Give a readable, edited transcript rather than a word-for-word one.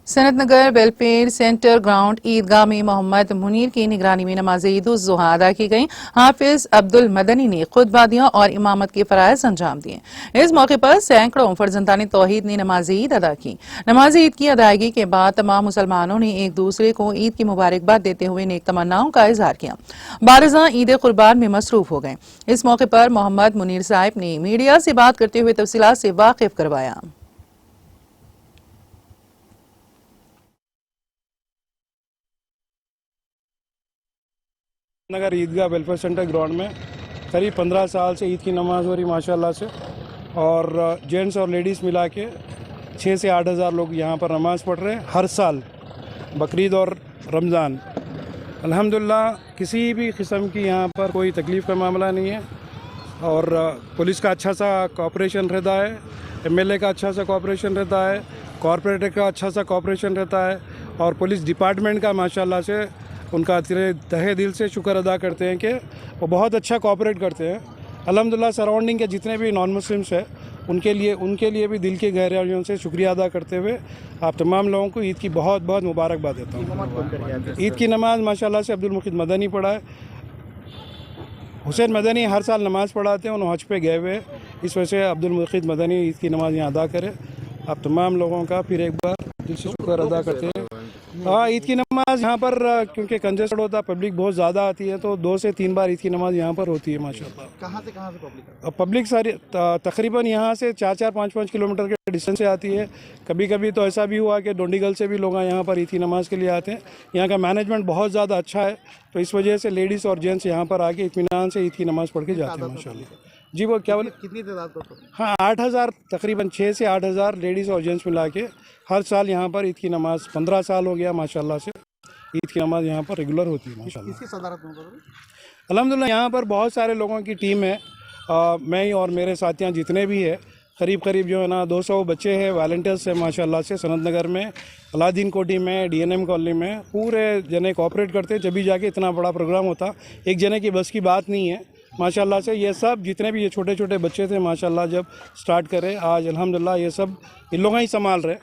Sanathnagar welfare centre ground ईदगाह में मोहम्मद मुनीर की निगरानी में नमाज ईद उज ज़ुहा अदा की गई। हाफिज अब्दुल मदनी ने खुतबादियां और इमामत के फराइज अंजाम दिए। इस मौके पर सैकड़ों फर्जंदान तौहीद ने नमाज ईद अदा की। नमाज ईद की अदायगी के बाद तमाम मुसलमानों ने एक दूसरे को ईद की मुबारकबाद देते हुए नेक तमन्नाओं का इजहार किया। बारिज़ां ईद कुर्बान में मसरूफ हो गए। इस मौके पर मोहम्मद मुनीर साहिब ने मीडिया से बात करते हुए तफसीलात से वाकिफ करवाया। नगर ईदगाह वेलफेयर सेंटर ग्राउंड में करीब 15 साल से ईद की नमाज़ हो रही माशाल्लाह से, और जेंट्स और लेडीज़ मिला के 6 से 8 हज़ार लोग यहाँ पर नमाज़ पढ़ रहे हैं हर साल, बकरीद और रमज़ान। अल्हम्दुलिल्लाह किसी भी किस्म की यहाँ पर कोई तकलीफ़ का मामला नहीं है, और पुलिस का अच्छा सा कोऑपरेशन रहता है, एमएलए का अच्छा सा कोऑपरेशन रहता है, कॉरपोरेटर का अच्छा सा कोऑपरेशन रहता है, और पुलिस डिपार्टमेंट का माशाल्लाह से उनका तहे दिल से शुक्र अदा करते हैं कि वो बहुत अच्छा कोऑपरेट करते हैं। अल्हम्दुलिल्लाह सराउंडिंग के जितने भी नॉन मुस्लिम्स हैं उनके लिए भी दिल की गहराइयों से शुक्रिया अदा करते हुए आप तमाम लोगों को ईद की बहुत बहुत मुबारकबाद देता हूँ। ईद की नमाज़ माशाल्लाह से अब्दुल मुकीद मदनी पढ़ा है। हुसैन मदनी हर साल नमाज़ पढ़ाते हैं, उन्होंने हज पे गए हुए, इस वजह से अब्दुल मुकीद मदनी ईद की नमाज़ यहाँ अदा करें। आप तमाम लोगों का फिर एक बार दिल से शुक्र अदा करते हैं। हाँ, ईद की नमाज़ यहाँ पर क्योंकि कंजेस्टेड होता है, पब्लिक बहुत ज़्यादा आती है, तो 2 से 3 बार ईद की नमाज़ यहाँ पर होती है माशाल्लाह। कहाँ से पब्लिक? पब्लिक सारी तकरीबन यहाँ से 4-4, 5-5 किलोमीटर के डिस्टेंस से आती है। कभी कभी तो ऐसा भी हुआ कि डोंडीगल से भी लोग यहाँ पर ईद की नमाज़ के लिए आते हैं। यहाँ का मैनेजमेंट बहुत ज़्यादा अच्छा है, तो इस वजह से लेडीज़ और जेंट्स यहाँ पर आके इत्मीनान से ईद की नमाज़ पढ़ के जाते हैं माशाल्लाह। जी वो क्या बोले? कितनी तादाद तो? हाँ, 8 हज़ार, तकरीबन 6 से 8 हज़ार लेडीज़ और जेंट्स मिला के हर साल यहाँ पर ईद की नमाज़ 15 साल हो गया माशाल्लाह से ईद की नमाज़ यहाँ पर रेगुलर होती है माशाल्लाह। किसकी सदारत में? अल्हम्दुलिल्लाह यहाँ पर बहुत सारे लोगों की टीम है। मैं और मेरे साथियाँ जितने भी है करीब जो है ना 200 बच्चे हैं, वॉलंटियर्स हैं माशाल्लाह से। सनत नगर में, अलादीन कोठी में, डीएनएम कॉलोनी में पूरे जने कोऑपरेट करते हैं, जब भी जाके इतना बड़ा प्रोग्राम होता। एक जने की बस की बात नहीं है माशाल्लाह से। ये सब जितने भी ये छोटे छोटे बच्चे थे माशाल्लाह जब स्टार्ट करे, आज अल्हम्दुलिल्लाह ये सब इन लोग ही संभाल रहे।